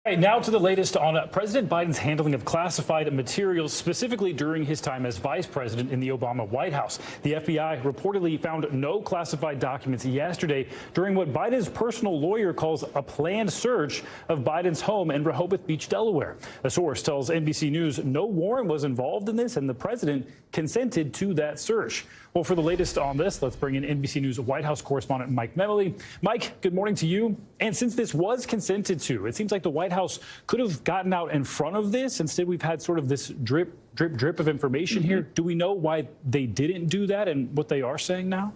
Right, now to the latest on President Biden's handling of classified materials, specifically during his time as vice president in the Obama White House. The FBI reportedly found no classified documents yesterday during what Biden's personal lawyer calls a planned search of Biden's home in Rehoboth Beach, Delaware. A source tells NBC News no warrant was involved in this and the president consented to that search. Well, for the latest on this, let's bring in NBC News White House correspondent Mike Memoli. Mike, good morning to you. And since this was consented to, it seems like the White House could have gotten out in front of this. Instead, we've had sort of this drip of information here. Do we know why they didn't do that and what they are saying now?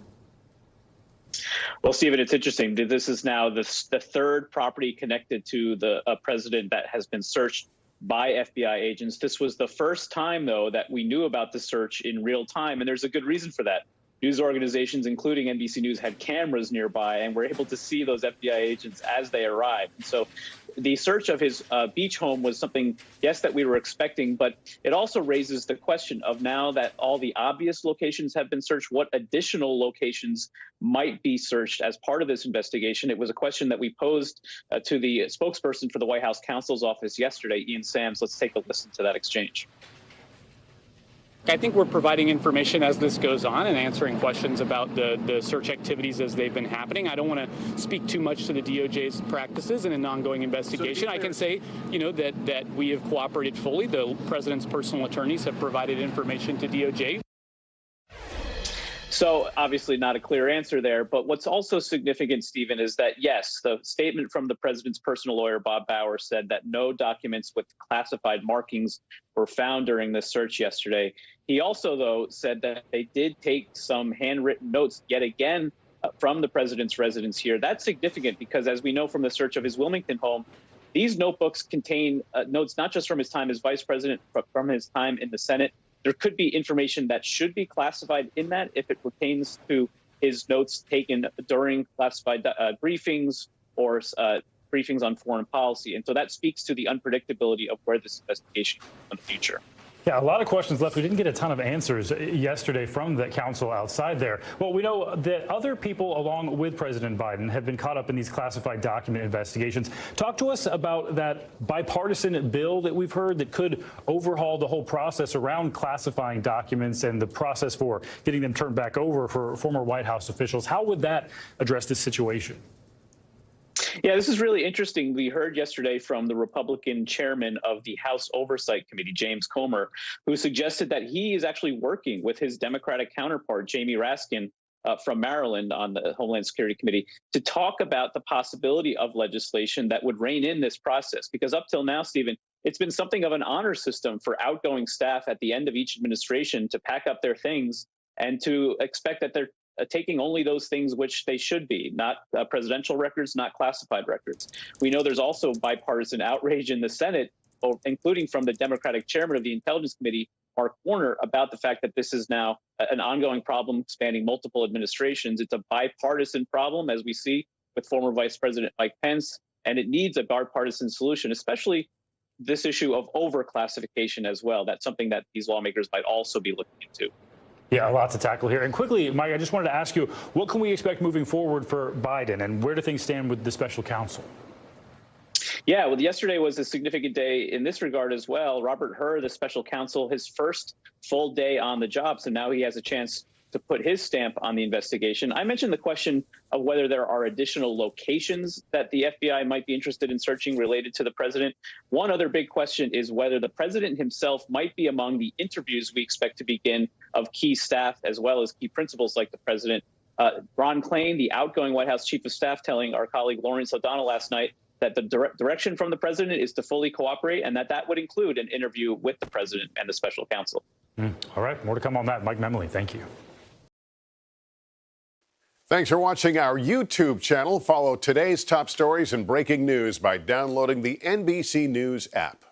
Well, Stephen, it's interesting. This is now the third property connected to the president that has been searched by FBI agents. This was the first time, though, that we knew about the search in real time, and there's a good reason for that. News organizations, including NBC News, had cameras nearby and were able to see those FBI agents as they arrived. And so the search of his beach home was something, yes, that we were expecting, but it also raises the question of now that all the obvious locations have been searched, what additional locations might be searched as part of this investigation. It was a question that we posed to the spokesperson for the White House counsel's office yesterday, Ian Sams. Let's take a listen to that exchange. I think we're providing information as this goes on and answering questions about the search activities as they've been happening. I don't want to speak too much to the DOJ's practices in an ongoing investigation. I can say, that we have cooperated fully. The president's personal attorneys have provided information to DOJ. So obviously not a clear answer there. But what's also significant, Stephen, is that, yes, the statement from the president's personal lawyer, Bob Bauer, said that no documents with classified markings were found during this search yesterday. He also, though, said that they did take some handwritten notes yet again from the president's residence here. That's significant because, as we know from the search of his Wilmington home, these notebooks contain notes not just from his time as vice president, but from his time in the Senate. There could be information that should be classified in that if it pertains to his notes taken during classified briefings or briefings on foreign policy. And so that speaks to the unpredictability of where this investigation goes in the future. Yeah, a lot of questions left. We didn't get a ton of answers yesterday from the counsel outside there. Well, we know that other people along with President Biden have been caught up in these classified document investigations. Talk to us about that bipartisan bill that we've heard that could overhaul the whole process around classifying documents and the process for getting them turned back over for former White House officials. How would that address this situation? Yeah, this is really interesting. We heard yesterday from the Republican chairman of the House Oversight Committee, James Comer, who suggested that he is actually working with his Democratic counterpart, Jamie Raskin, from Maryland on the Homeland Security Committee to talk about the possibility of legislation that would rein in this process. Because up till now, Stephen, it's been something of an honor system for outgoing staff at the end of each administration to pack up their things and to expect that they're taking only those things which they should be, not presidential records, not classified records. We know there's also bipartisan outrage in the Senate, including from the Democratic chairman of the Intelligence Committee, Mark Warner, about the fact that this is now an ongoing problem spanning multiple administrations. It's a bipartisan problem, as we see with former Vice President Mike Pence, and it needs a bipartisan solution, especially this issue of overclassification as well. That's something that these lawmakers might also be looking into. Yeah, a lot to tackle here. And quickly, Mike, I just wanted to ask you, what can we expect moving forward for Biden, and where do things stand with the special counsel? Yeah, well, yesterday was a significant day in this regard as well. Robert Hur, the special counsel, his first full day on the job, so now he has a chance to put his stamp on the investigation. I mentioned the question of whether there are additional locations that the FBI might be interested in searching related to the president. One other big question is whether the president himself might be among the interviews we expect to begin of key staff as well as key principals like the president. Ron Klain, the outgoing White House chief of staff, telling our colleague Lawrence O'Donnell last night that the direction from the president is to fully cooperate and that would include an interview with the president and the special counsel. All right, more to come on that. Mike Memoli, thank you. Thanks for watching our YouTube channel. Follow today's top stories and breaking news by downloading the NBC News app.